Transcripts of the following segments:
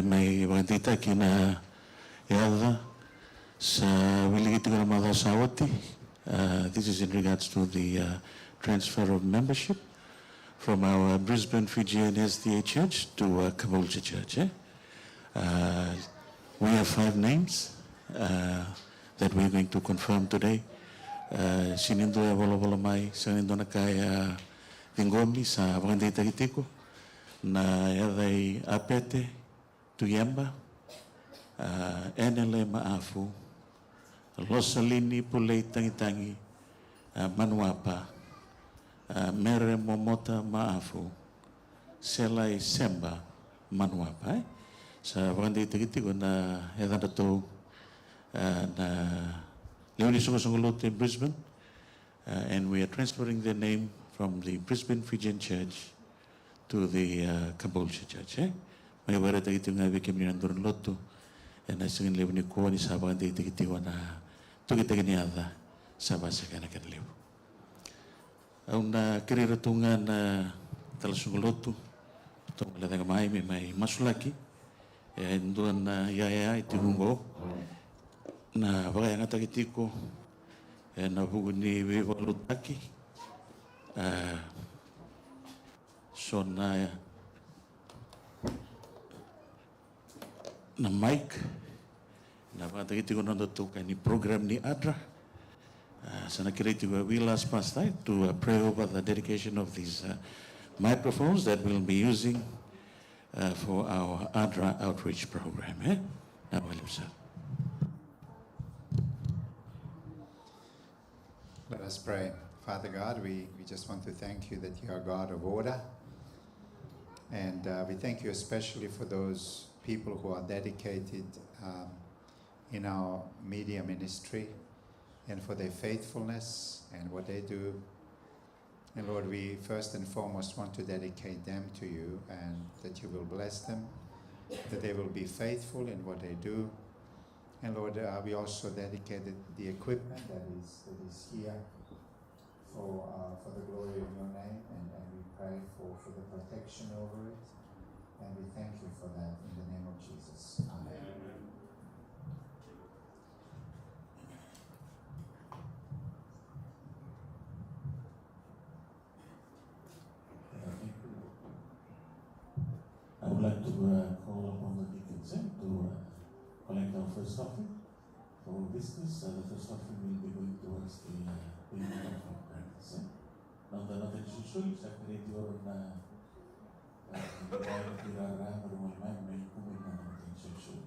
may Vidacak na yada sa wiligiti ko na mga sawati. This is in regards to the transfer of membership from our Brisbane Fijian SDA Church to Caboolture Church. We have 5 names that we're going to confirm today. Sinindo ya wala mai, sinindo na kaya tingomi sa wakandita kitiko na yaday apete tuyamba enele maafu losalini pulei tangitangi manuapa mere momota maafu selai semba manuapa sa wakandita kitiko na yadanda to na Leoni Songolot in Brisbane, and we are transferring their name from the Brisbane Fijian Church to the Caboolture Church. May wala tayo ito nga wikim ni Nandoron Loto, and I singin lew ni kuwa ni Sabang tayo ito na tugitagin ni Ada sa basa ka na kaniliw. Ang karira ito nga na talasungoloto, ito wala tayo may masulaki, and doon na yaya ito hungo, na wakaya nga takitiko na bugo ni Vidacak so na mic na wakaya takitiko na natutukan ni program ni Adra sa nakiritigo we last past night to pray over the dedication of these microphones that we'll be using for our Adra outreach program. Now, sir. Let us pray. Father God, we just want to thank you that you are God of order. And we thank you especially for those people who are dedicated in our media ministry and for their faithfulness and what they do. And Lord, we first and foremost want to dedicate them to you and that you will bless them, that they will be faithful in what they do. And Lord, we also dedicated the equipment that is here for the glory of your name, and we pray for the protection over it. And we thank you for that in the name of Jesus. Amen. I would like to call upon the deacons to collect our first offering for business. The first offering will be going towards the payment of our grants. Natin susul sa kreator na kaya kirara marumay may kumin na natin susul.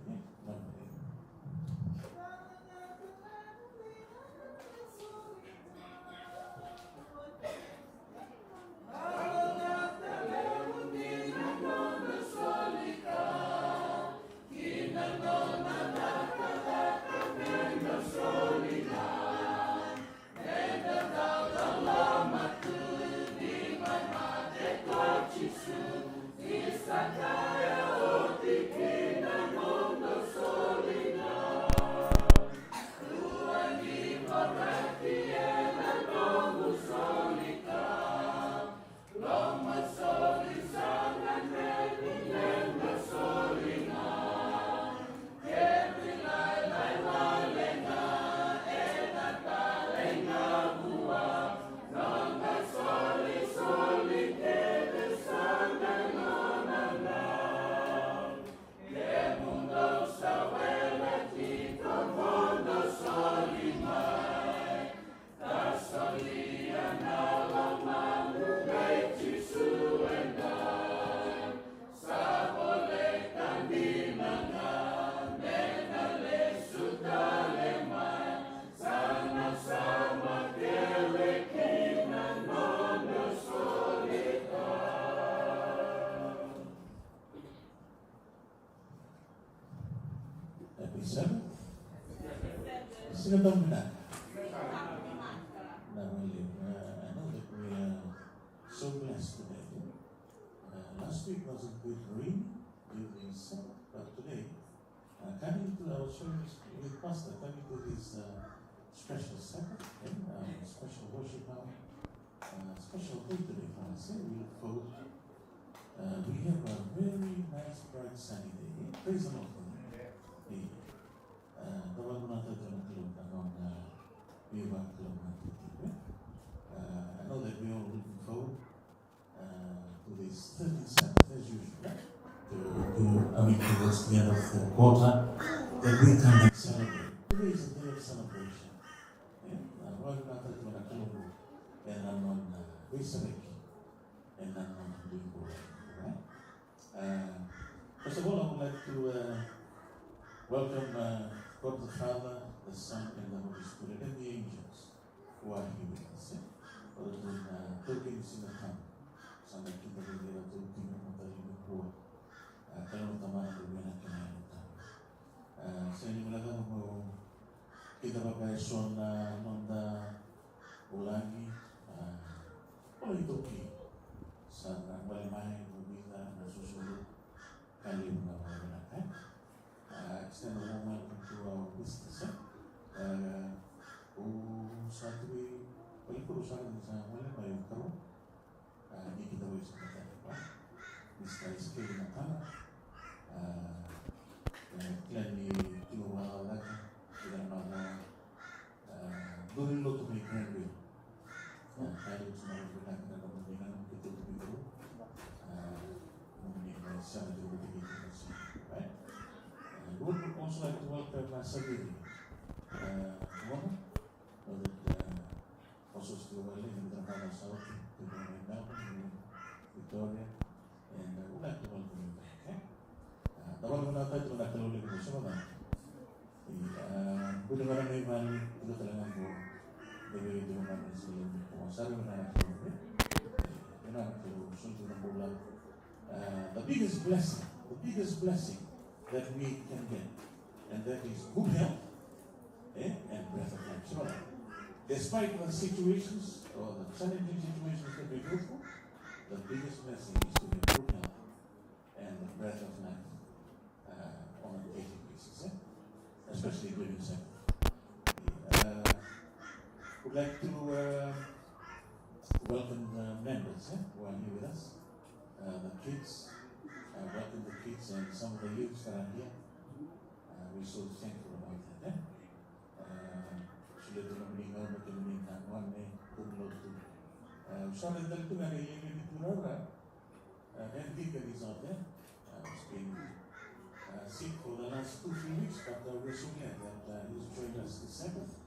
I know that we are so blessed today. Last week was a bit rainy during the summer, but today, coming to our service with Pastor, coming to this special Sabbath, special worship hour, special day today for us. We look forward. We have a very nice, bright, sunny day. Praise the Lord. Tawag ko natin ito ng tulog ng Viva Club natin. I know that we are looking forward to this 37th as usual. Towards the end of the quarter, that we can celebrate. Today is a day of celebration. Tawag ko natin ito ng tulog ng Vidacak and ng Linggo. First of all, I would like to welcome God the Father, the Son, and the Holy Spirit, and the angels who are here with us. For the tokens in the camp, some of the people who are talking about the Linggo, kalau utama itu benar kena utama. Saya ini melihat bahwa kita pakai zona nonda ulangi, oleh toki, sana boleh main, bisa nasusul kali mengamalkan. Extend a warm welcome to our visitors. Satu paling perusahaan sa wala pa yung karo. Hindi kita wala sa kata. Mr. Iskay na tama. Kaya ni kinuha lagi. Kita naman doon lo to make Henry. Kaya sa mga pinag na pamilihan ng kita tumiro. Mungkin sa mga right? We would also like to welcome Zeny. Woman, also still living in the South, in Melbourne, Victoria, and we would like to welcome you back. Tawag mo natin ito na kalulig mo siya ba? Kung naman may mali, ito talaga po, gawin ito naman sila po. Sabi mo na natin, yun na, pero sunod na bulan. The biggest blessing that we can get, and that is good health and breath of life. So, despite the situations or the challenging situations that we go through, the biggest blessing is to get good health and the breath of life on a daily basis, especially during Sabbath. Would like to welcome the members who are here with us, the kids. Welcome the kids and some of the youths that are here. We're so thankful about that. Sudah meninggal berkemenangan one kumlot tu. Soalnya dari tu ada yang di Purara. And Giga is out there. He's been sick for the last 2-3 weeks, but we're so glad that he's joined us this Sabbath.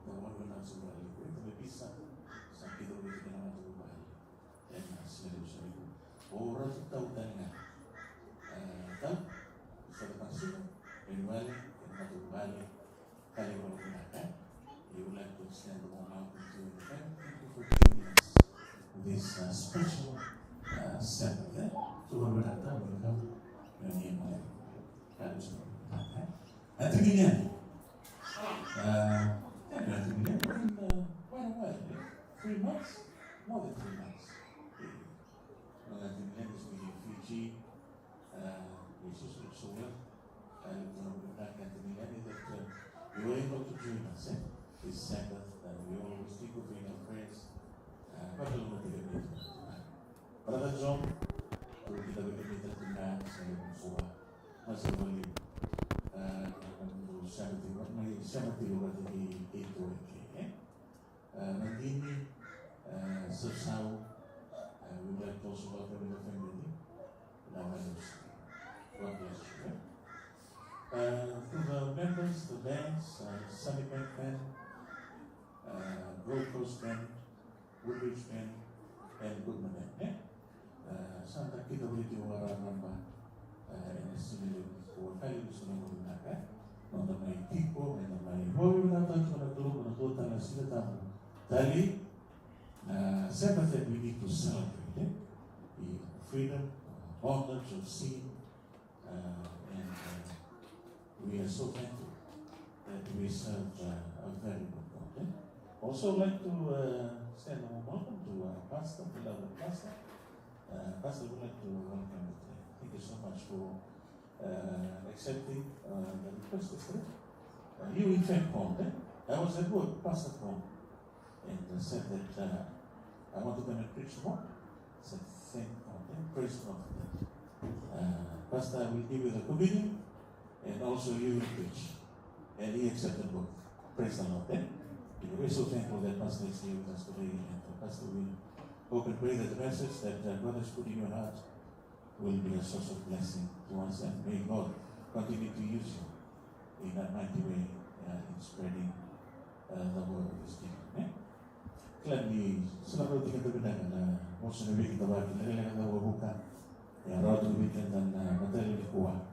The one who knows about it. We're bisa sakit oleh kita nama tu baik. Dan selalu orang tu tahu tanya. Tahu, bisa terpaksa, kembali, kembali, kali menggunakan. You would like to extend the warm welcome to the family. Thank you for joining us this special Sabbath. So when we're at that, we'll come your name on it. At the beginning, quite a while, 3 months, more than 3 months. At the beginning, is being Fiji. Jesus looks so well, and we're back at the beginning that you were able to join us this Sabbath. We always think of in our prayers. But a little bit of it. Brother John, to kita berbeda dengan saya semua masih boleh sangat diluar dari itu. Nanti ini sesau, we would like to also welcome the family. God bless you. To the members, the bands, Sunny Bank Band, Gold Coast Band, Woodbridge Band, and Goodman Band. Santa kita boleh diwara-wara ini sendiri buat kali sudah menggunakan mengenai tipo, mengenai hobi menata cuma dulu menurut tanah sila tamu. Tadi, Sabbath that we need to celebrate the freedom, bondage of sin. And we are so thankful that we serve a very good God. Also, like to send a warm welcome to our pastor, beloved pastor. Pastor, would like to welcome you today. Thank you so much for accepting the request today. You in fact called. I was at work, pastor called, and said that I want to come and preach more. I said, thank God, praise God for that. Pastor will give you the communion, and also you will preach. And he accepted both. Praise the Lord. We're so thankful that Pastor is here with us today, and Pastor will hope and pray that the message that God has put in your heart will be a source of blessing to us, and may God continue to use you in that mighty way in spreading the word of His kingdom. Kailan ni selalu tinggal terbenam na most of the week kita bagi nilai kita buka ya road weekend dan material di kuah.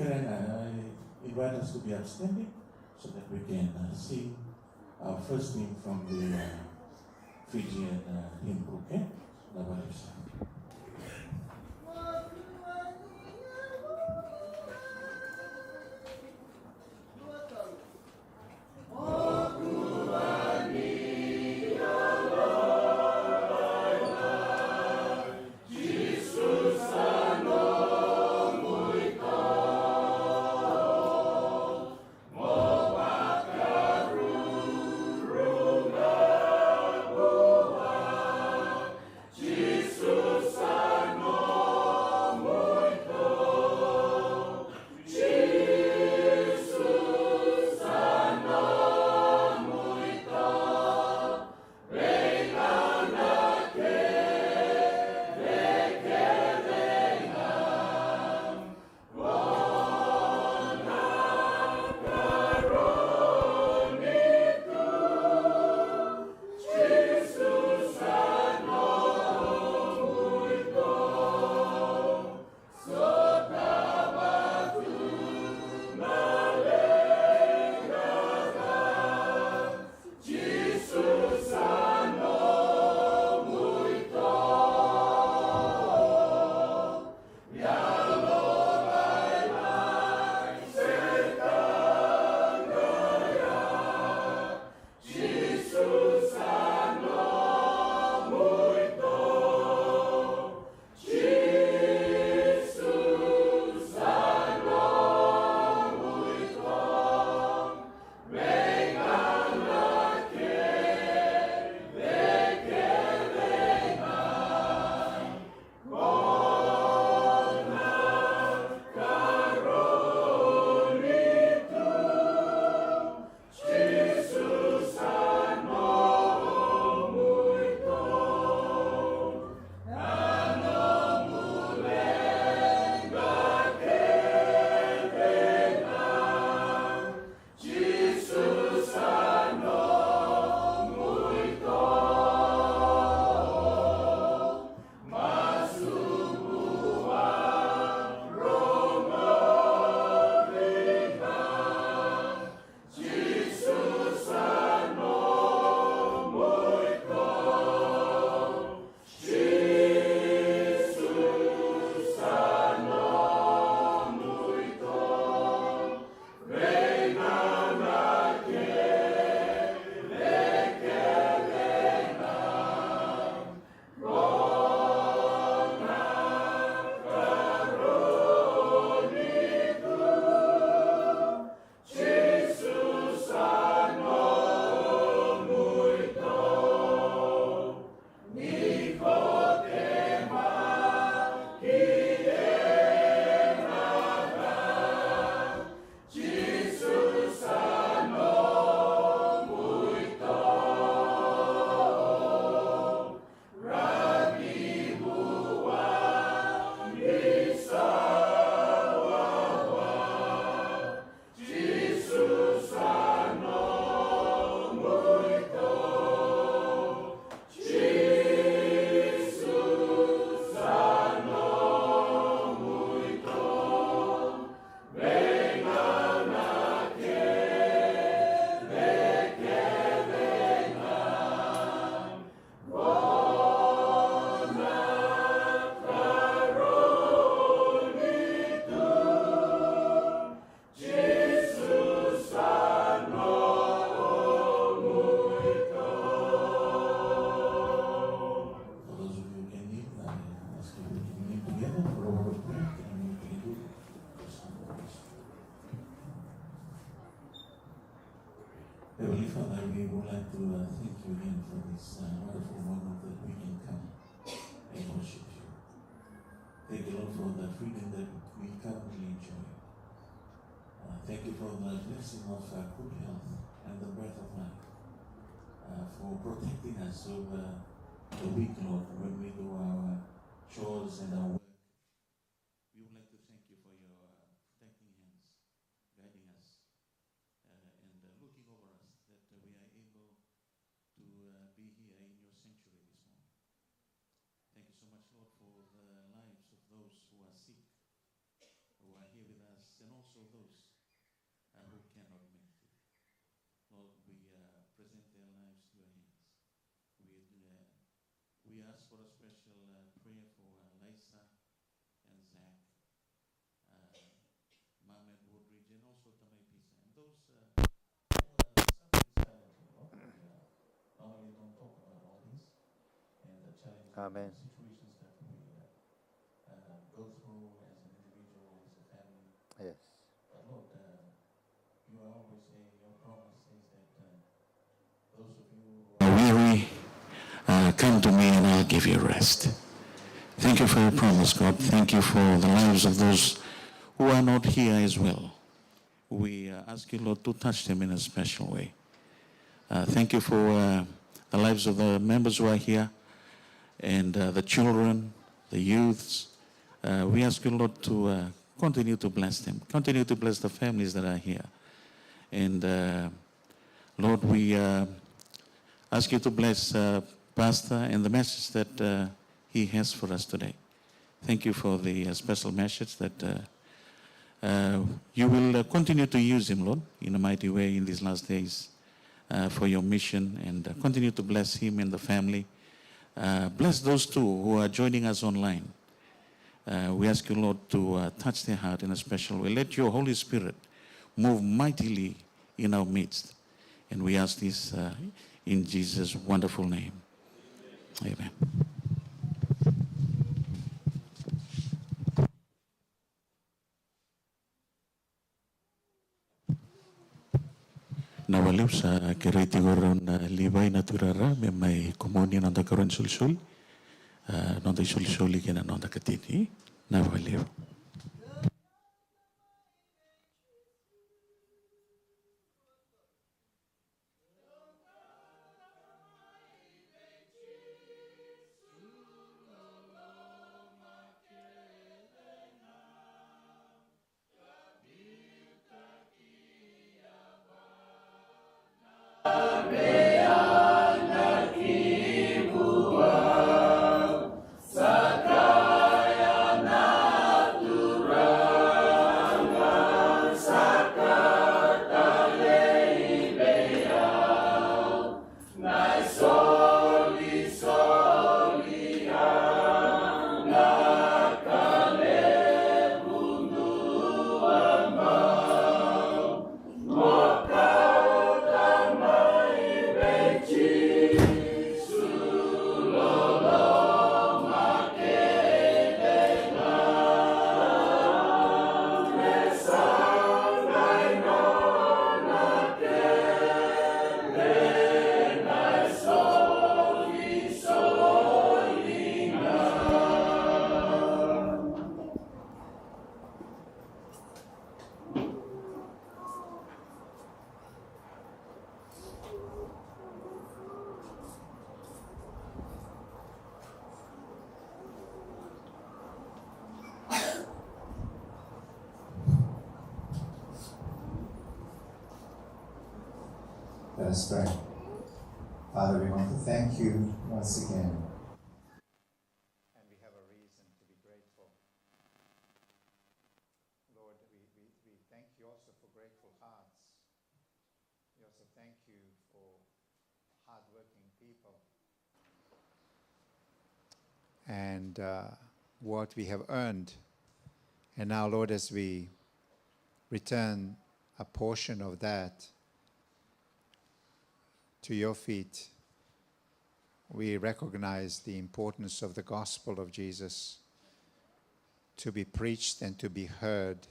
Kailan invite us to be outstanding so that we can sing our first hymn from the Fijian hymn book. Okay? Heavenly Father, we would like to thank you again for this wonderful moment that we can come and worship you. Thank you, Lord, for the freedom that we currently enjoy. Thank you for the blessing of good health and the breath of life, for protecting us over the week, Lord, when we do our chores and our work. We would like to thank you for your protecting hands, guiding us, and looking over us, that we are able to be here in your sanctuary this morning. Thank you so much, Lord, for the lives of those who are sick, who are here with us, and also those who cannot make it. Lord, we present their lives to your hands. We ask for a special prayer for Lisa and Zach, Mom and Woodridge, and also Tamay Pisa, and those normally don't talk about all this, and the challenges Amen. and situations that we go through as an individual, as a family. Yes. But Lord, you are always saying, your promise says that those of you who are weary, come to me and I'll give you rest. Thank you for your promise, God. Thank you for the lives of those who are not here as well. We ask you, Lord, to touch them in a special way. Thank you for the lives of the members who are here and the children, the youths. We ask you, Lord, to continue to bless them, continue to bless the families that are here. And Lord, we ask you to bless Pastor and the message that he has for us today. Thank you for the special message that you will continue to use him, Lord, in a mighty way in these last days for your mission, and continue to bless him and the family. Bless those too who are joining us online. We ask you, Lord, to touch their heart in a special way. Let your Holy Spirit move mightily in our midst. And we ask this in Jesus' wonderful name. Amen. Nawaliw sa kiriti goron libay na turara may komunyan ang karon sulsul. Nonda sulsuli kina nonda katini. Nawaliw. Let us pray. Father, we want to thank you once again. And we have a reason to be grateful. Lord, we thank you also for grateful hearts. We also thank you for hardworking people. And what we have earned. And now, Lord, as we return a portion of that to your feet, we recognize the importance of the gospel of Jesus to be preached and to be heard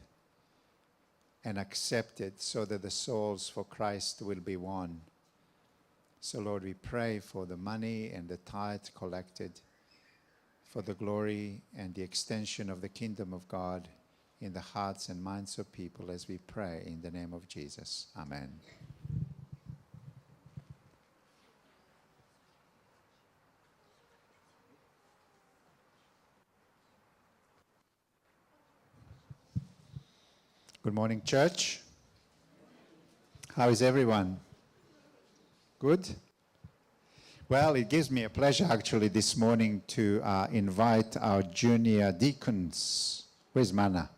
and accepted so that the souls for Christ will be won. So Lord, we pray for the money and the tithe collected for the glory and the extension of the kingdom of God in the hearts and minds of people as we pray in the name of Jesus. Amen. Good morning, church. How is everyone? Good? Well, it gives me a pleasure actually this morning to invite our junior deacons. Where's Mana?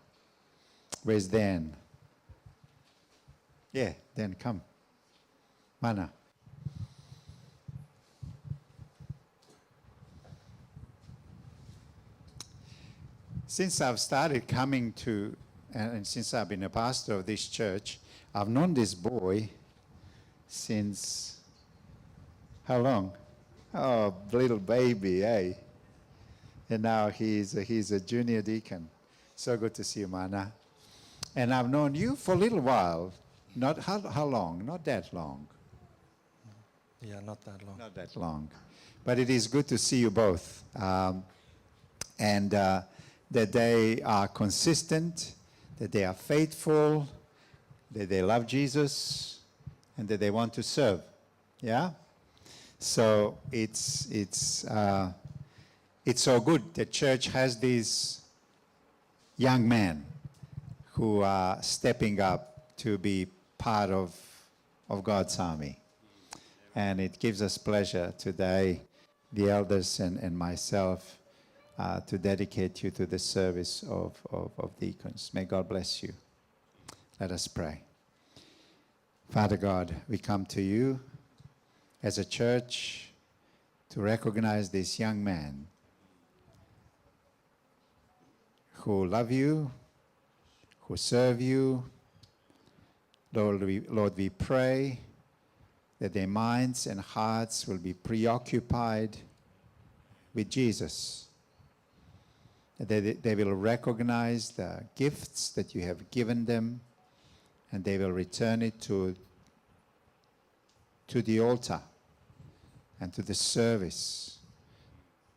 Where's Dan? Yeah, Dan, come. Mana. Since I've started coming to, and since I've been a pastor of this church, I've known this boy since, how long? Oh, little baby, eh? And now he's a junior deacon. So good to see you, Mana. And I've known you for a little while. Not how long? Not that long. Yeah, not that long. Not that long. But it is good to see you both. And that they are consistent, that they are faithful, that they love Jesus, and that they want to serve. Yeah? So it's so good that church has these young men who are stepping up to be part of God's army. And it gives us pleasure today, the elders and myself, to dedicate you to the service of deacons. May God bless you. Let us pray. Father God, we come to you as a church to recognize this young man who love you, who serve you. Lord, we pray that their minds and hearts will be preoccupied with Jesus. That they will recognize the gifts that you have given them, and they will return it to the altar and to the service,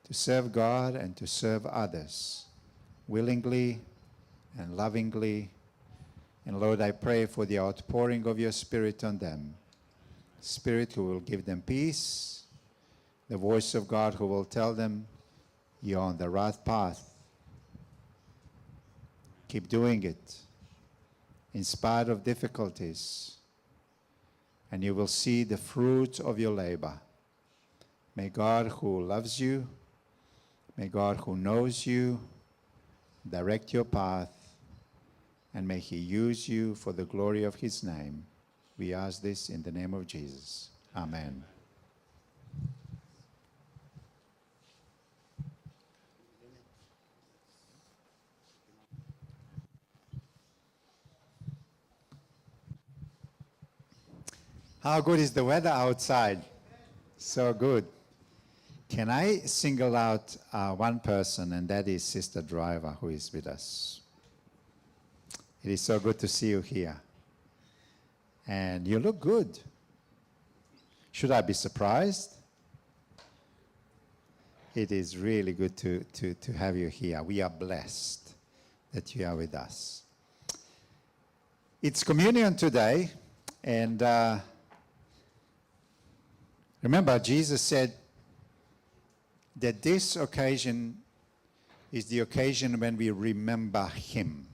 to serve God and to serve others willingly and lovingly. And Lord, I pray for the outpouring of your Spirit on them. Spirit who will give them peace, the voice of God who will tell them, you're on the right path. Keep doing it in spite of difficulties, and you will see the fruit of your labor. May God who loves you, may God who knows you, direct your path, and may he use you for the glory of his name. We ask this in the name of Jesus. Amen. How good is the weather outside? So good. Can I single out one person, and that is Sister Driver, who is with us. It is so good to see you here. And you look good. Should I be surprised? It is really good to have you here. We are blessed that you are with us. It's communion today, and remember, Jesus said that this occasion is the occasion when we remember him.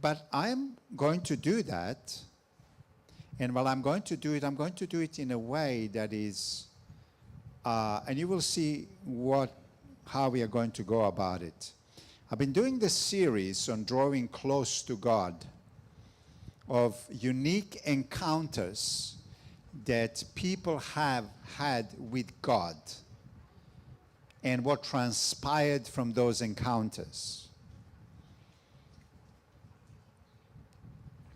But I'm going to do that, and while I'm going to do it in a way that is, and you will see how we are going to go about it. I've been doing this series on drawing close to God, of unique encounters that people have had with God and what transpired from those encounters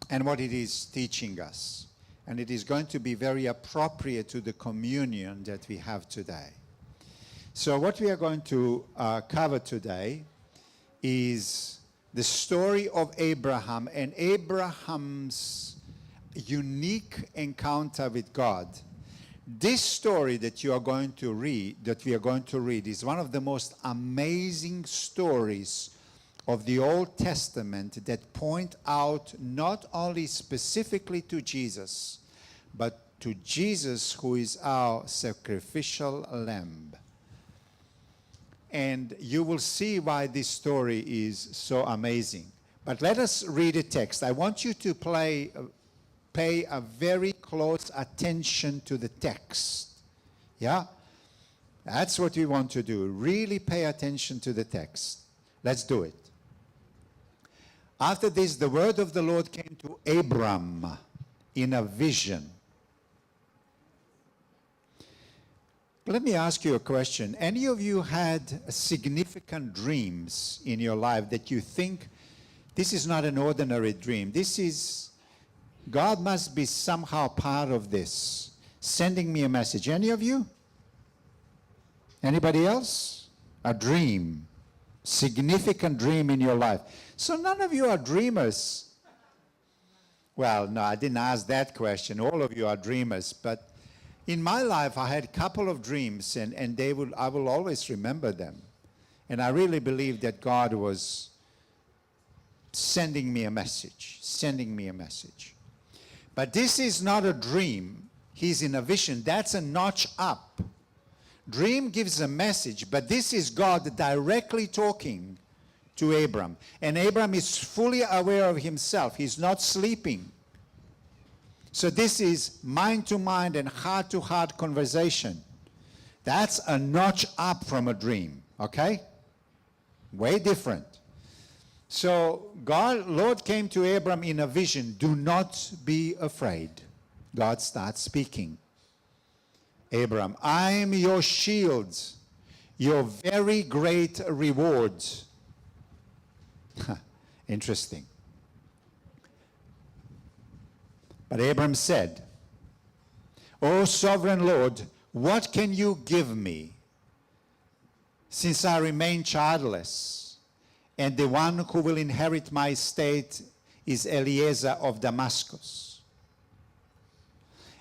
and what it is teaching us. And it is going to be very appropriate to the communion that we have today. So what we are going to cover today is the story of Abraham and Abraham's unique encounter with God This story that you are going to read, that we are going to read, is one of the most amazing stories of the Old Testament that point out not only specifically to Jesus, but to Jesus, who is our sacrificial lamb. And you will see why this story is so amazing. But let us read a text. I want you to pay a very close attention to the text. Yeah? That's what we want to do. Really pay attention to the text. Let's do it. After this, the word of the Lord came to Abram in a vision. Let me ask you a question. Any of you had significant dreams in your life that you think this is not an ordinary dream? This is, God must be somehow part of this, sending me a message. Any of you? Anybody else? A dream. Significant dream in your life. So none of you are dreamers. Well, no, I didn't ask that question. All of you are dreamers. But in my life, I had a couple of dreams, and I will always remember them. And I really believe that God was sending me a message. But this is not a dream. He's in a vision. That's a notch up. Dream gives a message, but this is God directly talking to Abram. And Abram is fully aware of himself. He's not sleeping. So this is mind-to-mind and heart-to-heart conversation. That's a notch up from a dream, okay? Way different. So Lord came to Abram in a vision. Do not be afraid. God starts speaking. Abram, I am your shield, your very great reward. Interesting. But Abram said, O sovereign Lord, what can you give me, since I remain childless, and the one who will inherit my estate is Eliezer of Damascus?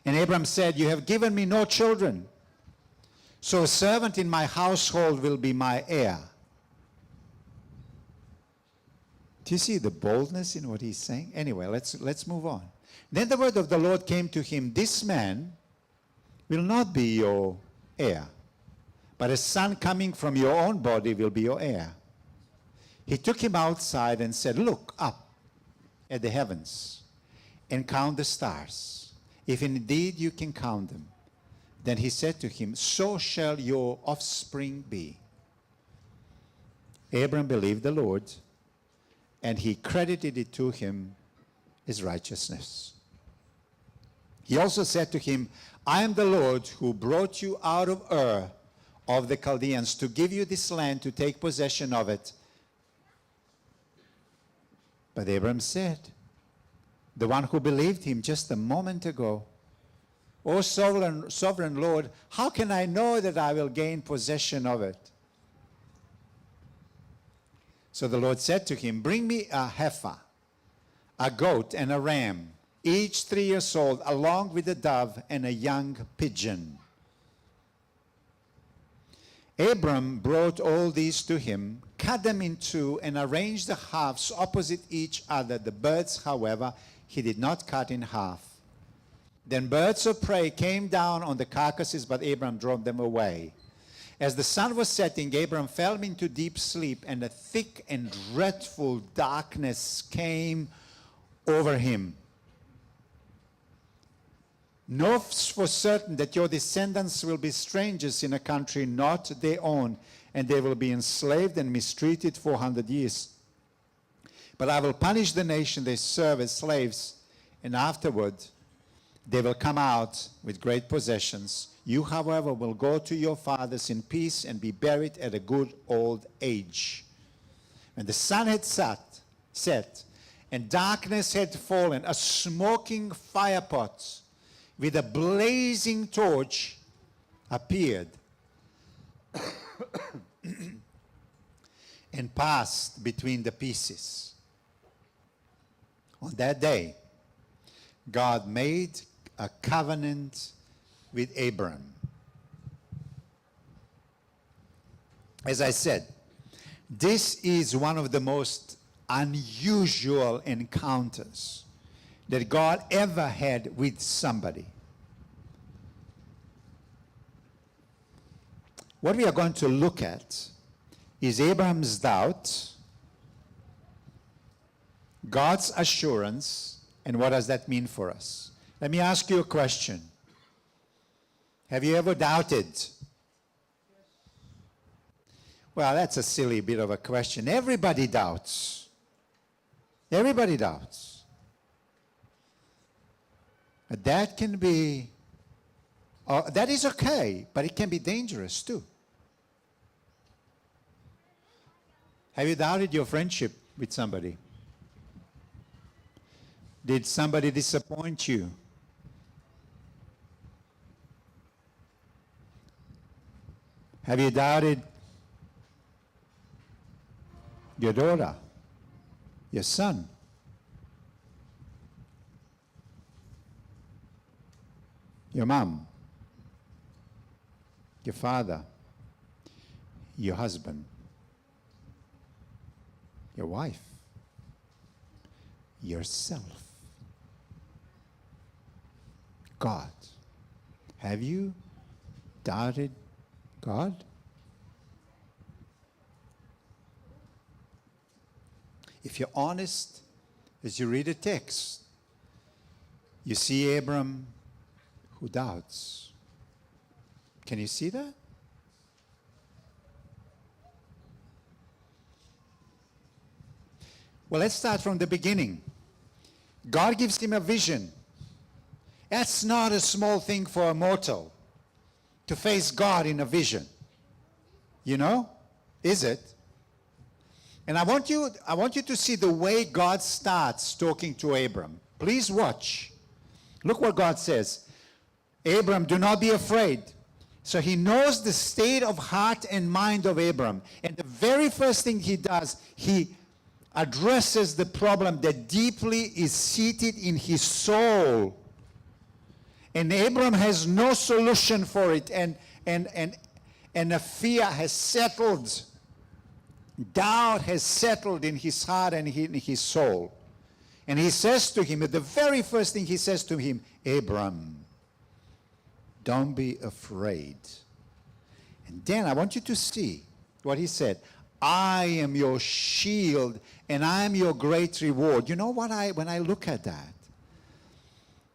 And Abram said, you have given me no children, so a servant in my household will be my heir. Do you see the boldness in what he's saying? Anyway, let's move on. Then the word of the Lord came to him, this man will not be your heir, but a son coming from your own body will be your heir. He took him outside and said, look up at the heavens and count the stars, if indeed you can count them. Then he said to him, so shall your offspring be. Abram believed the Lord, and he credited it to him as righteousness. He also said to him, I am the Lord who brought you out of Ur of the Chaldeans to give you this land to take possession of it. But Abram said, the one who believed him just a moment ago, O sovereign Lord, how can I know that I will gain possession of it? So the Lord said to him, bring me a heifer, a goat and a ram, each 3 years old, along with a dove and a young pigeon. Abram brought all these to him, cut them in two, and arranged the halves opposite each other. The birds, however, he did not cut in half. Then birds of prey came down on the carcasses, but Abram drove them away. As the sun was setting, Abram fell into deep sleep, and a thick and dreadful darkness came over him. Know for certain that your descendants will be strangers in a country not their own, and they will be enslaved and mistreated 400 years. But I will punish the nation they serve as slaves, and afterward they will come out with great possessions. You, however, will go to your fathers in peace and be buried at a good old age. When the sun had set, and darkness had fallen, a smoking firepot with a blazing torch appeared and passed between the pieces. On that day, God made a covenant with Abram. As I said, this is one of the most unusual encounters that God ever had with somebody. What we are going to look at is Abraham's doubt, God's assurance, and what does that mean for us? Let me ask you a question. Have you ever doubted? Well, that's a silly bit of a question. Everybody doubts. Everybody doubts. That can be, that is okay, but it can be dangerous too. Have you doubted your friendship with somebody? Did somebody disappoint you? Have you doubted your daughter, your son? Your mom, your father, your husband, your wife, yourself, God. Have you doubted God? If you're honest, as you read the text, you see Abram who doubts. Can you see that? Well, let's start from the beginning. God gives him a vision. That's not a small thing for a mortal to face God in a vision. You know? Is it? And I want you to see the way God starts talking to Abram. Please watch. Look what God says. Abram, do not be afraid. So he knows the state of heart and mind of Abram. And the very first thing he does, he addresses the problem that deeply is seated in his soul. And Abram has no solution for it. And a fear has settled. Doubt has settled in his heart and in his soul. And he says to him, the very first thing he says to him, Abram, don't be afraid. And then I want you to see what he said. I am your shield and I am your great reward. You know what when I look at that?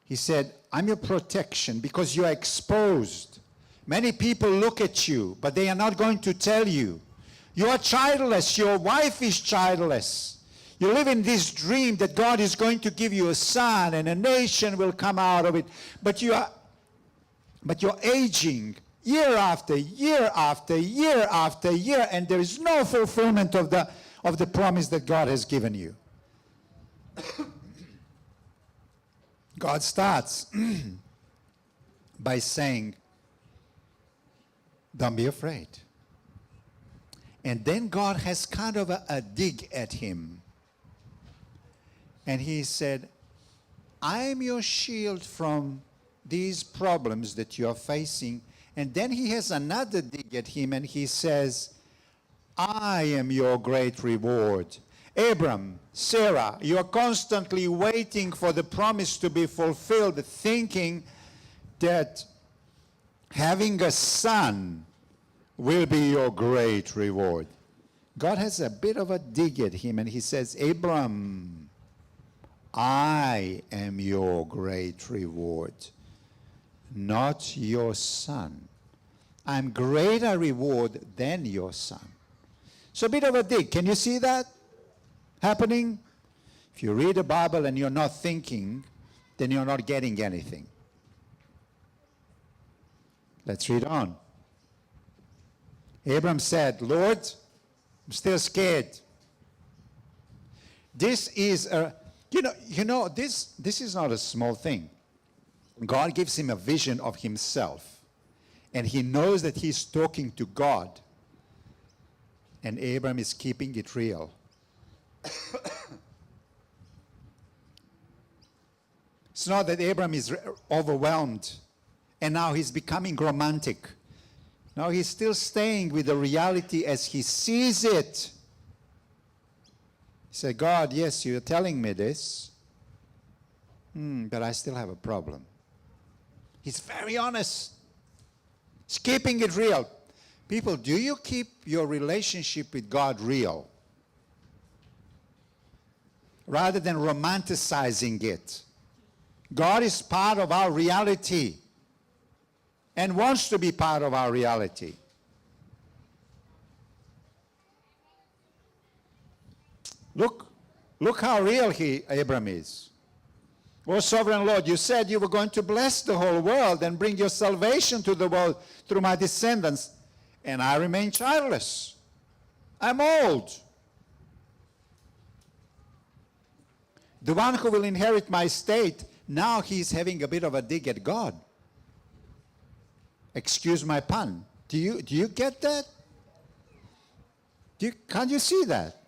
He said, I'm your protection because you are exposed. Many people look at you, but they are not going to tell you. You are childless. Your wife is childless. You live in this dream that God is going to give you a son and a nation will come out of it. But you're aging year after year after year after year, and there is no fulfillment of the promise that God has given you. God starts by saying, don't be afraid. And then God has kind of a dig at him. And he said, I am your shield from these problems that you are facing. And then he has another dig at him and he says, I am your great reward. Abram, Sarah, you are constantly waiting for the promise to be fulfilled, thinking that having a son will be your great reward. God has a bit of a dig at him and he says, Abram, I am your great reward, not your son. I'm greater reward than your son. So a bit of a dig. Can you see that happening? If you read the Bible and you're not thinking, then you're not getting anything. Let's read on. Abram said, Lord, I'm still scared. This is this is not a small thing. God gives him a vision of himself. And he knows that he's talking to God. And Abram is keeping it real. It's not that Abram is overwhelmed And now he's becoming romantic. Now he's still staying with the reality as he sees it. He said, God, yes, you're telling me this, but I still have a problem. He's very honest. He's keeping it real. People, do you keep your relationship with God real? Rather than romanticizing it. God is part of our reality and wants to be part of our reality. Look how real Abram is. Oh, sovereign Lord, you said you were going to bless the whole world and bring your salvation to the world through my descendants, and I remain childless. I'm old. The one who will inherit my estate, now he's having a bit of a dig at God. Excuse my pun. Do you get that? Can't you see that?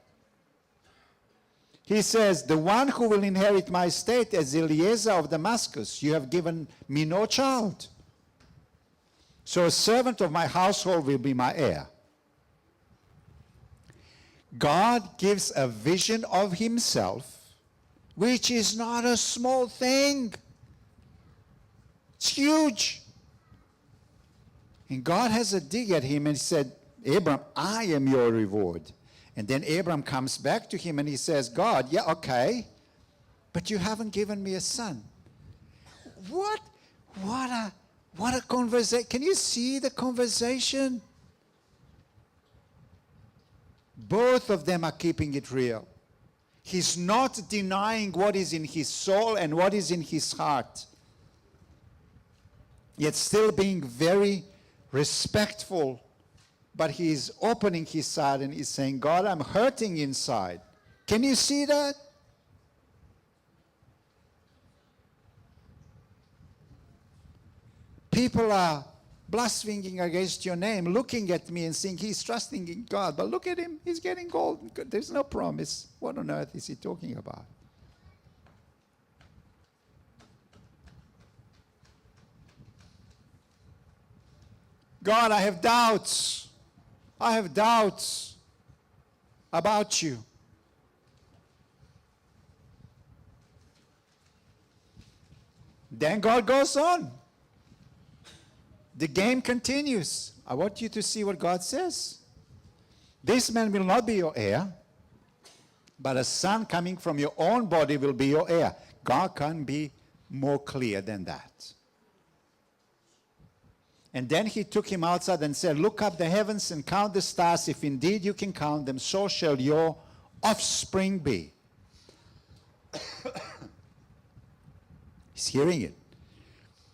He says, the one who will inherit my estate as Eliezer of Damascus, you have given me no child. So a servant of my household will be my heir. God gives a vision of himself, which is not a small thing. It's huge. And God has a dig at him and he said, Abram, I am your reward. And then Abram comes back to him and he says, God, yeah, okay, but you haven't given me a son. What a conversation. Can you see the conversation? Both of them are keeping it real. He's not denying what is in his soul and what is in his heart, yet still being very respectful. But he's opening his side and he's saying, God, I'm hurting inside. Can you see that? People are blaspheming against your name, looking at me and saying he's trusting in God. But look at him, he's getting old. There's no promise. What on earth is he talking about? God, I have doubts. I have doubts about you. Then God goes on. The game continues. I want you to see what God says. This man will not be your heir, but a son coming from your own body will be your heir. God can't be more clear than that. And then he took him outside and said, look up the heavens and count the stars. If indeed you can count them, so shall your offspring be. He's hearing it.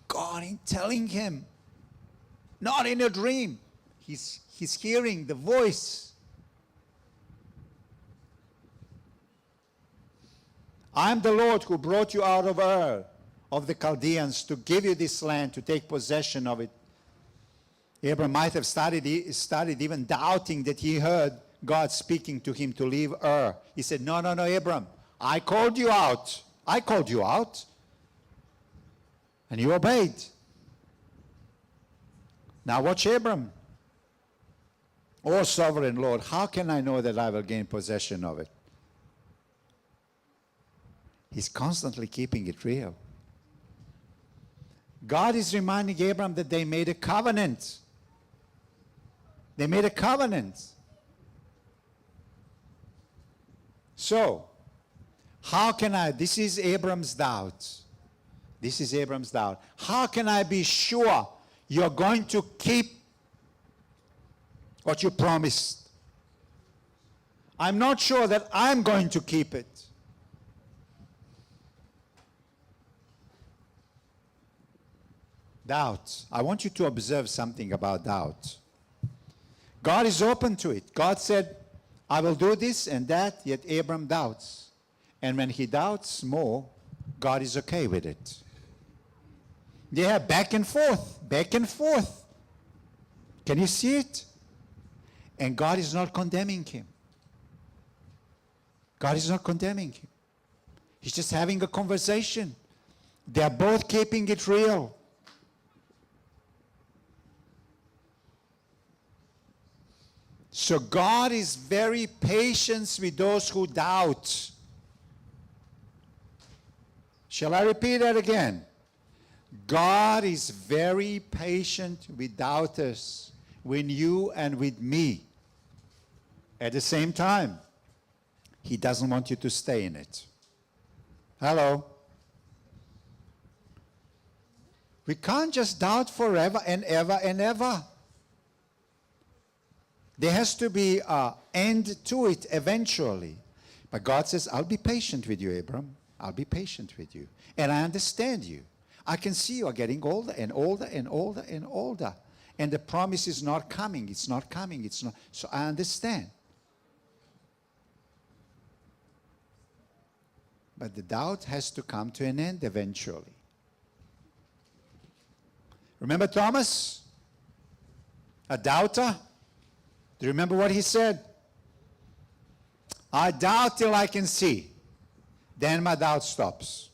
God is telling him, not in a dream. He's hearing the voice. I'm the Lord who brought you out of Ur, of the Chaldeans, to give you this land, to take possession of it. Abram might have started even doubting that he heard God speaking to him to leave Ur. He said, no, Abram, I called you out. I called you out. And you obeyed. Now watch Abram. Oh, sovereign Lord, how can I know that I will gain possession of it? He's constantly keeping it real. God is reminding Abram that they made a covenant. They made a covenant. So, how can I, this is Abram's doubt. This is Abram's doubt. How can I be sure you're going to keep what you promised? I'm not sure that I'm going to keep it. Doubt. I want you to observe something about doubt. God is open to it. God said, I will do this and that, yet Abram doubts. And when he doubts more, God is okay with it. They have back and forth, back and forth. Can you see it? And God is not condemning him. God is not condemning him. He's just having a conversation. They are both keeping it real. So God is very patient with those who doubt. Shall I repeat that again? God is very patient with doubters, with you and with me. At the same time, He doesn't want you to stay in it. Hello? We can't just doubt forever and ever and ever. There has to be an end to it eventually. But God says, I'll be patient with you, Abram. I'll be patient with you. And I understand you. I can see you are getting older and older and older and older. And the promise is not coming. It's not coming. It's not. So I understand. But the doubt has to come to an end eventually. Remember Thomas? A doubter? Do you remember what he said? I doubt till I can see. Then my doubt stops.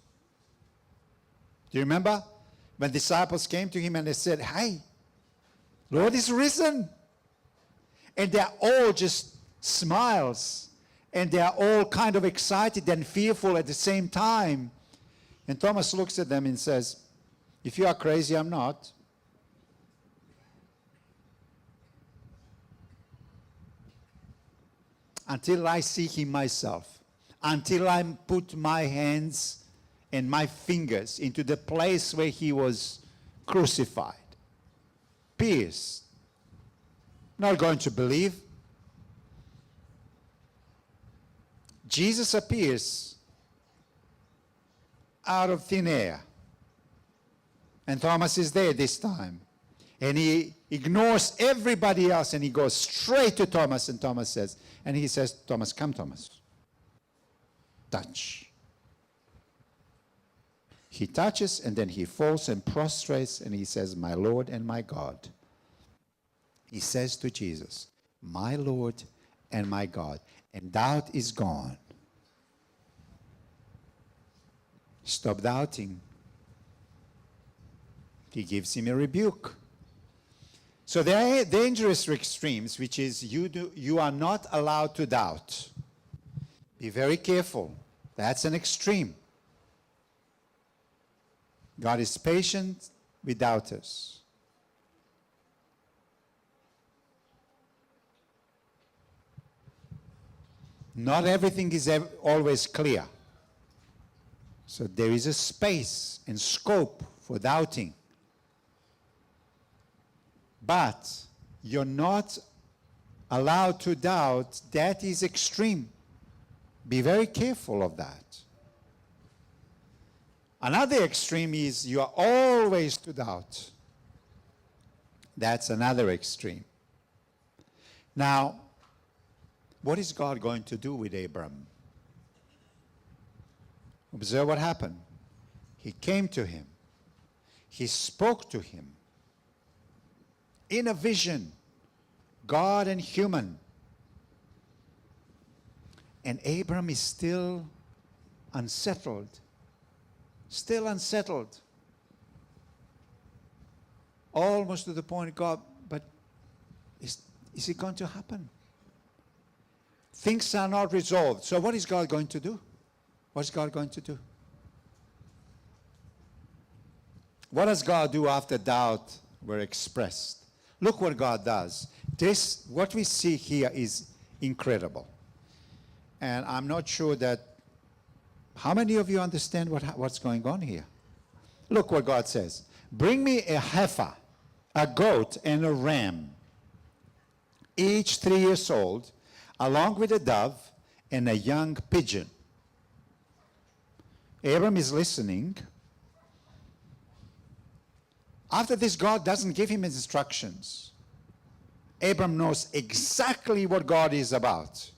Do you remember? When disciples came to him and they said, hey, Lord is risen. And they're all just smiles. And they're all kind of excited and fearful at the same time. And Thomas looks at them and says, if you are crazy, I'm not. Until I see him myself. Until I put my hands and my fingers into the place where he was crucified. Pierced. Not going to believe. Jesus appears out of thin air. And Thomas is there this time. And he ignores everybody else and he goes straight to Thomas, and Thomas says, and he says, Thomas, come Thomas. Touch. He touches and then he falls and prostrates and he says, my Lord and my God. He says to Jesus, my Lord and my God. And doubt is gone. Stop doubting. He gives him a rebuke. So there are dangerous extremes, which is you are not allowed to doubt. Be very careful. That's an extreme. God is patient with doubters. Not everything is always clear. So there is a space and scope for doubting. But you're not allowed to doubt. That is extreme. Be very careful of that. Another extreme is you are always to doubt. That's another extreme. Now, what is God going to do with Abram? Observe what happened. He came to him. He spoke to him. In a vision, God and human. And Abram is still unsettled. Still unsettled. Almost to the point, God, but is it going to happen? Things are not resolved. So what is God going to do? What is God going to do? What does God do after doubt were expressed? Look what God does. What we see here is incredible. And I'm not sure that, how many of you understand what's going on here? Look what God says. Bring me a heifer, a goat, and a ram, each 3 years old, along with a dove and a young pigeon. Abram is listening. After this, God doesn't give him instructions. Abram knows exactly what God is about.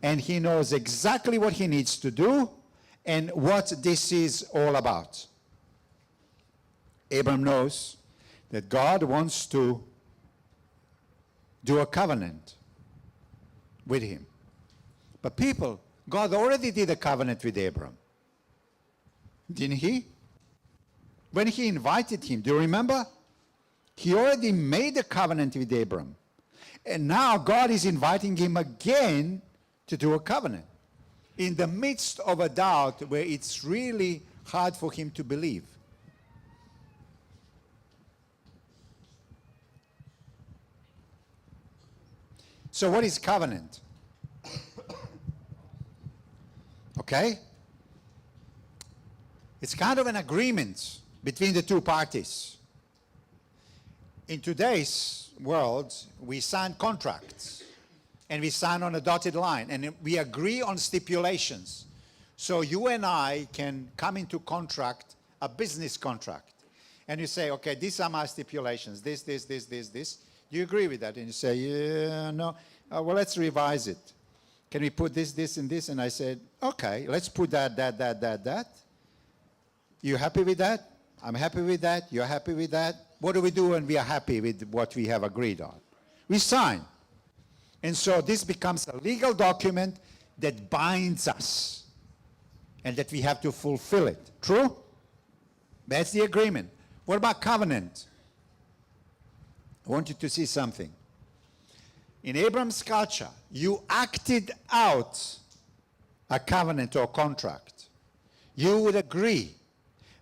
And he knows exactly what he needs to do and what this is all about. Abram knows that God wants to do a covenant with him. But people, God already did a covenant with Abram. Didn't he? When he invited him, do you remember? He already made a covenant with Abram. And now God is inviting him again to do a covenant in the midst of a doubt where it's really hard for him to believe. So what is covenant? Okay? It's kind of an agreement between the two parties. In today's world, we sign contracts and we sign on a dotted line and we agree on stipulations. So you and I can come into contract, a business contract, and you say, okay, these are my stipulations, this. Do you agree with that? And you say, yeah, no. Well, let's revise it. Can we put this, and this? And I said, okay, let's put that. You happy with that? I'm happy with that. You're happy with that. What do we do when we are happy with what we have agreed on? We sign. And so this becomes a legal document that binds us and that we have to fulfill it. True? That's the agreement. What about covenant? I want you to see something. In Abraham's culture, you acted out a covenant or contract. You would agree,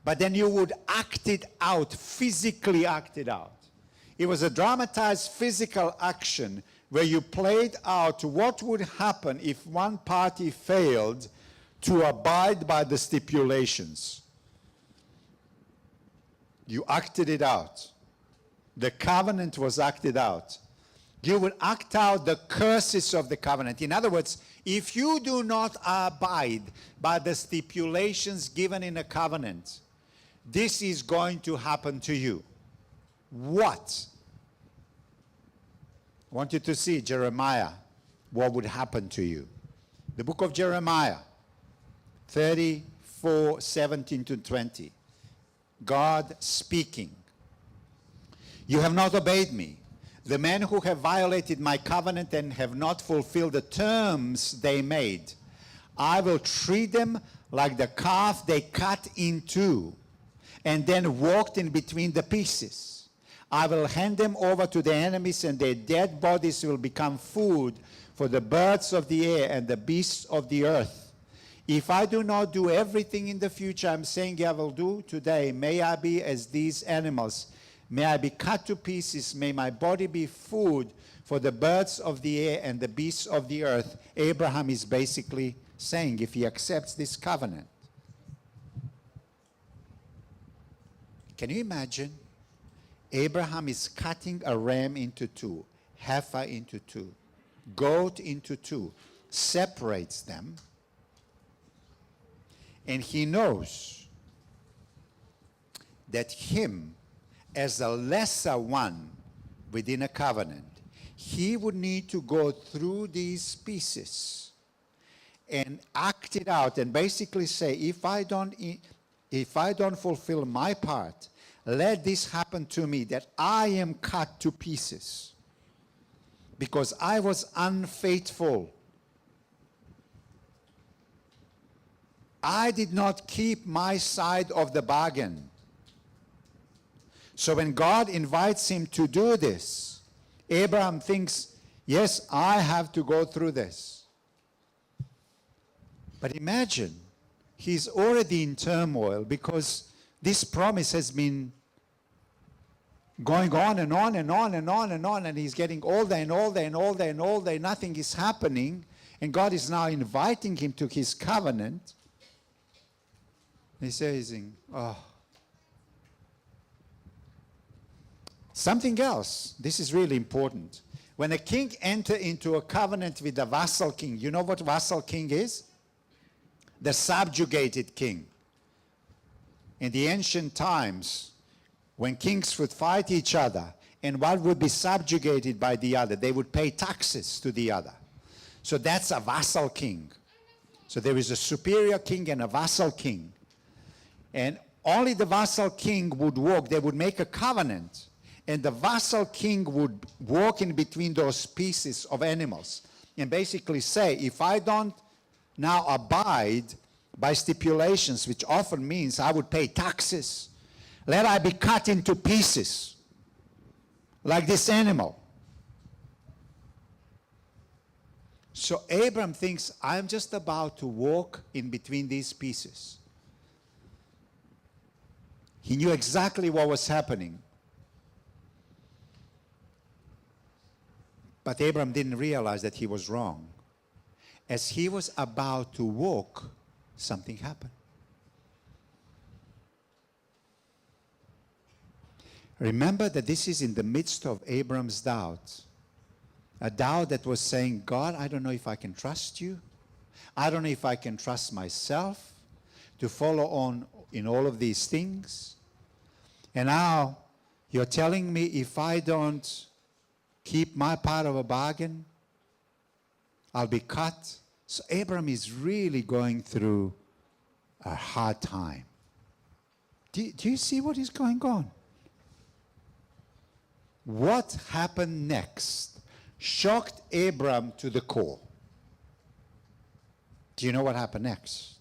but then you would act it out, physically act it out. It was a dramatized physical action where you played out what would happen if one party failed to abide by the stipulations. You acted it out. The covenant was acted out. You would act out the curses of the covenant. In other words, if you do not abide by the stipulations given in a covenant, this is going to happen to you. What? I want you to see Jeremiah, what would happen to you. The book of Jeremiah, 34:17-20. God speaking. You have not obeyed me. The men who have violated my covenant and have not fulfilled the terms they made, I will treat them like the calf they cut in two and then walked in between the pieces. I will hand them over to their enemies, and their dead bodies will become food for the birds of the air and the beasts of the earth. If I do not do everything in the future I'm saying I will do today, may I be as these animals. May I be cut to pieces. May my body be food for the birds of the air and the beasts of the earth. Abraham is basically saying, if he accepts this covenant. Can you imagine? Abraham is cutting a ram into two, heifer into two, goat into two, separates them, and he knows that him, as a lesser one within a covenant, he would need to go through these pieces and act it out and basically say, if I don't fulfill my part, let this happen to me, that I am cut to pieces because I was unfaithful. I did not keep my side of the bargain. So when God invites him to do this, Abraham thinks, yes, I have to go through this. But imagine, he's already in turmoil because this promise has been going on and on and on and on and on, and he's getting older and older and older and older, nothing is happening, and God is now inviting him to his covenant. He's saying, oh. Something else, this is really important. When a king enters into a covenant with a vassal king, you know what vassal king is? The subjugated king. In the ancient times, when kings would fight each other, and one would be subjugated by the other, they would pay taxes to the other. So that's a vassal king. So there is a superior king and a vassal king. And only the vassal king would walk, they would make a covenant, and the vassal king would walk in between those pieces of animals and basically say, if I don't now abide by stipulations, which often means I would pay taxes, let I be cut into pieces like this animal. So Abram thinks, I'm just about to walk in between these pieces. He knew exactly what was happening. But Abram didn't realize that he was wrong. As he was about to walk, something happened. Remember that this is in the midst of Abram's doubt. A doubt that was saying, God, I don't know if I can trust you. I don't know if I can trust myself to follow on in all of these things. And now you're telling me if I don't keep my part of a bargain, I'll be cut. So Abram is really going through a hard time. Do you see what is going on? What happened next shocked Abram to the core. Do you know what happened next?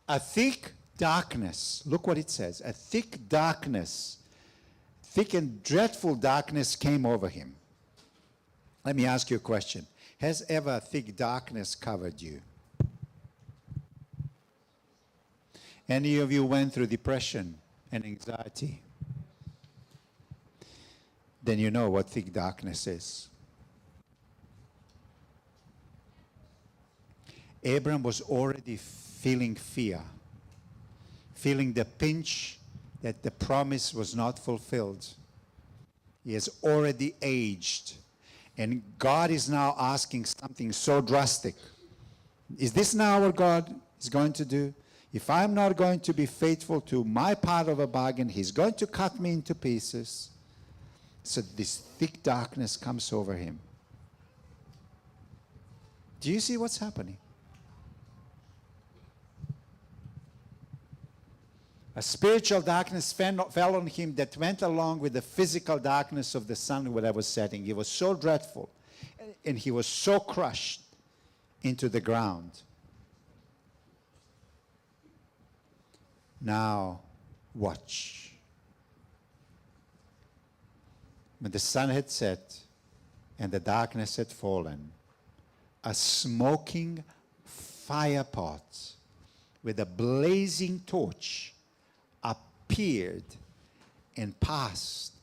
A thick darkness, look what it says, a thick darkness, thick and dreadful darkness came over him. Let me ask you a question. Has ever thick darkness covered you? Any of you went through depression and anxiety? Then you know what thick darkness is. Abram was already feeling fear, feeling the pinch that the promise was not fulfilled. He has already aged, and God is now asking something so drastic. Is this now what God is going to do? If I'm not going to be faithful to my part of a bargain, He's going to cut me into pieces. So this thick darkness comes over him. Do you see what's happening? A spiritual darkness fell on him that went along with the physical darkness of the sun that was setting. It was so dreadful, and he was so crushed into the ground. Now, watch. When the sun had set and the darkness had fallen, a smoking fire pot with a blazing torch appeared and passed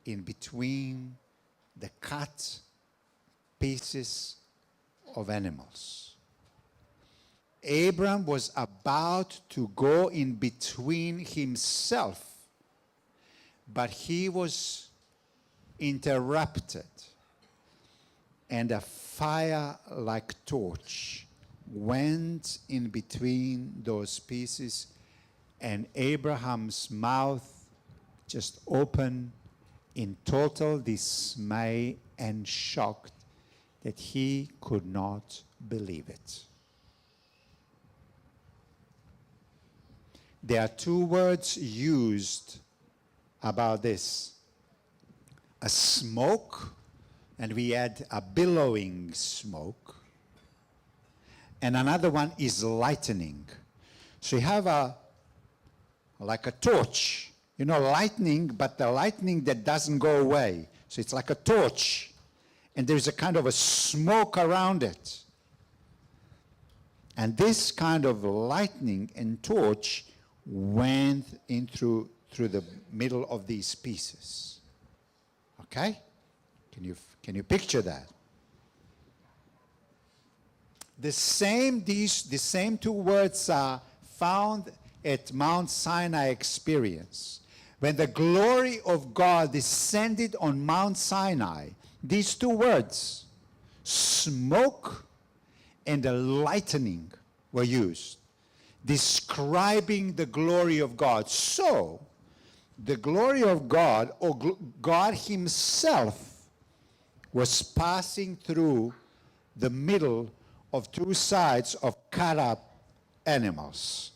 in between the cut pieces of animals. Abram was about to go in between himself, but he was interrupted, and a fire-like torch went in between those pieces, and Abraham's mouth just opened in total dismay and shocked that he could not believe it. There are two words used about this. A smoke, and we add a billowing smoke. And another one is lightning. So you have like a torch, you know, lightning, but the lightning that doesn't go away. So it's like a torch, and there's a kind of a smoke around it. And this kind of lightning and torch went in through the middle of these pieces. Okay? Can you picture that? The same two words are found at Mount Sinai experience. When the glory of God descended on Mount Sinai, these two words, smoke and lightning, were used, describing the glory of God. So, the glory of God, or God Himself, was passing through the middle of two sides of cut up animals.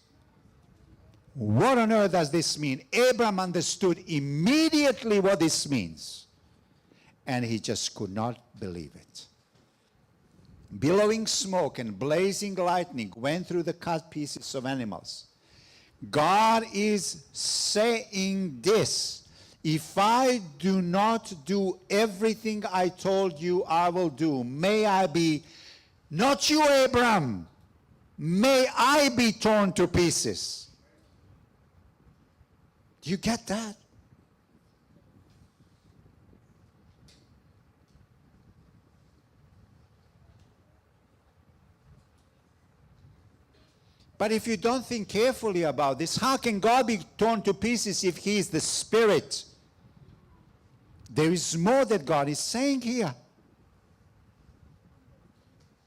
What on earth does this mean? Abram understood immediately what this means, and he just could not believe it. Billowing smoke and blazing lightning went through the cut pieces of animals. God is saying this. if I do not do everything I told you I will do, may I be, not you, Abram, may I be torn to pieces. Do you get that? But if you don't think carefully about this, how can God be torn to pieces if He is the Spirit? There is more that God is saying here.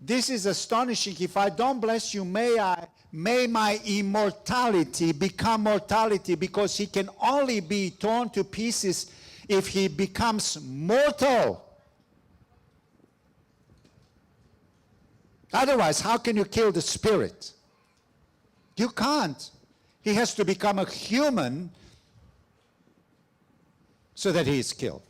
This is astonishing. If I don't bless you, may my immortality become mortality, because He can only be torn to pieces if He becomes mortal. Otherwise, how can you kill the Spirit? You can't. He has to become a human so that he is killed.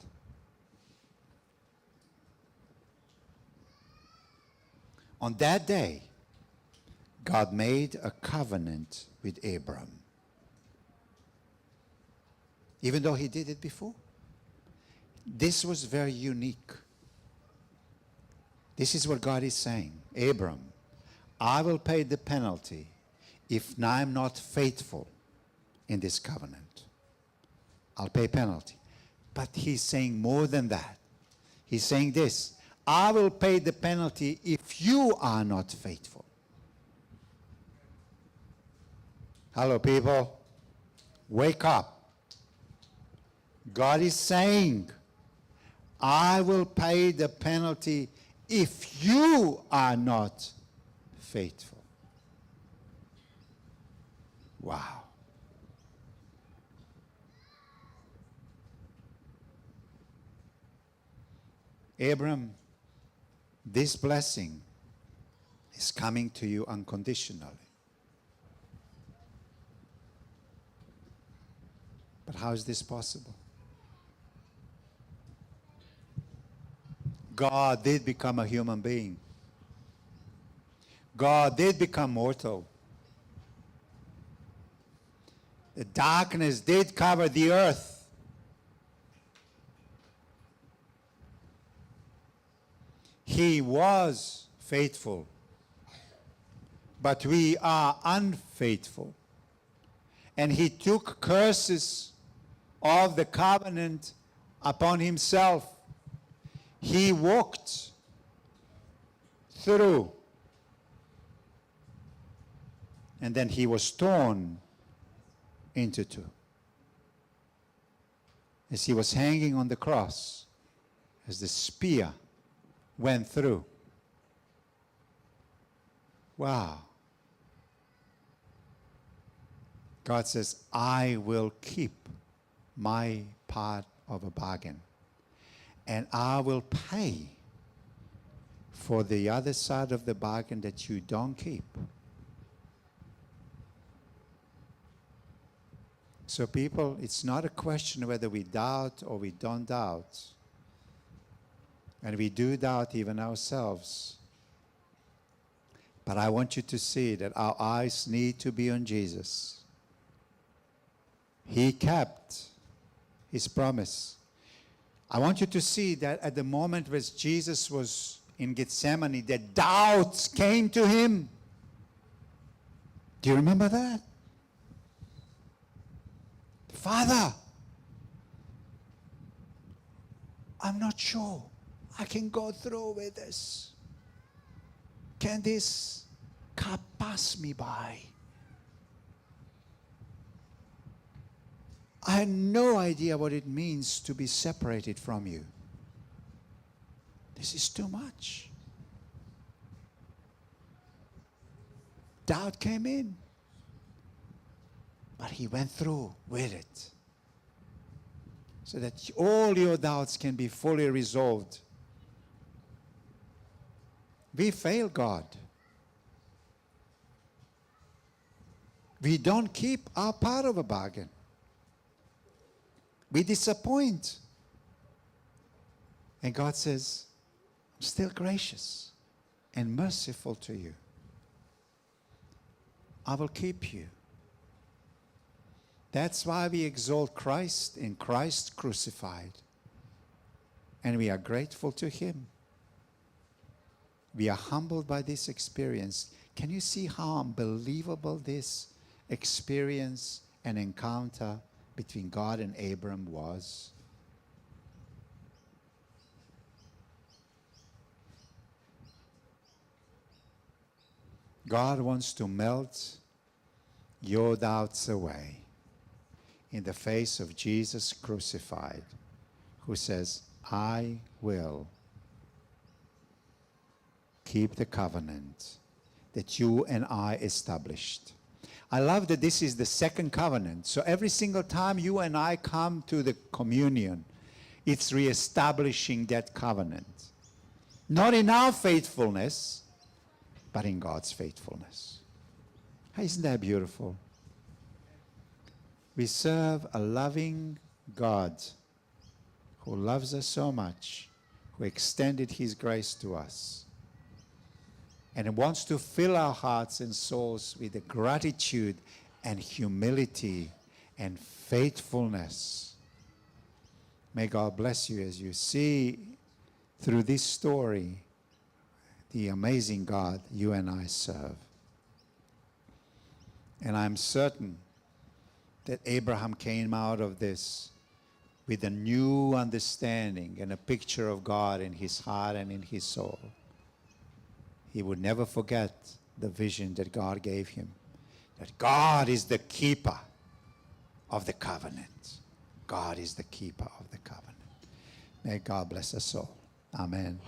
On that day, God made a covenant with Abram. Even though he did it before. This was very unique. This is what God is saying. Abram, I will pay the penalty if I am not faithful in this covenant. I'll pay penalty. But he's saying more than that. He's saying this, I will pay the penalty if you are not faithful. Hello, people. Wake up. God is saying, I will pay the penalty if you are not faithful. Wow. Abram, this blessing is coming to you unconditionally. But how is this possible? God did become a human being. God did become mortal. The darkness did cover the earth. He was faithful, but we are unfaithful. And he took curses of the covenant upon himself. He walked through, and then he was torn into two. As he was hanging on the cross, as the spear went through. Wow. God says, I will keep my part of a bargain, and I will pay for the other side of the bargain that you don't keep. So people, it's not a question whether we doubt or we don't doubt. And we do doubt even ourselves. But I want you to see that our eyes need to be on Jesus. He kept his promise. I want you to see that at the moment when Jesus was in Gethsemane, the doubts came to him. Do you remember that? Father, I'm not sure I can go through with this. Can this cup pass me by? I had no idea what it means to be separated from you. This is too much. Doubt came in. But he went through with it. So that all your doubts can be fully resolved. We fail God. We don't keep our part of a bargain. We disappoint. And God says, I'm still gracious and merciful to you. I will keep you. That's why we exalt Christ and Christ crucified. And we are grateful to Him. We are humbled by this experience. Can you see how unbelievable this experience and encounter between God and Abram was? God wants to melt your doubts away in the face of Jesus crucified, who says, I will keep the covenant that you and I established. I love that this is the second covenant. So every single time you and I come to the communion, it's reestablishing that covenant. Not in our faithfulness, but in God's faithfulness. Isn't that beautiful? We serve a loving God who loves us so much, who extended His grace to us, and wants to fill our hearts and souls with the gratitude and humility and faithfulness. May God bless you as you see through this story the amazing God you and I serve. And I'm certain that Abraham came out of this with a new understanding and a picture of God in his heart and in his soul. He would never forget the vision that God gave him, that God is the keeper of the covenant. God is the keeper of the covenant. May God bless us all. Amen.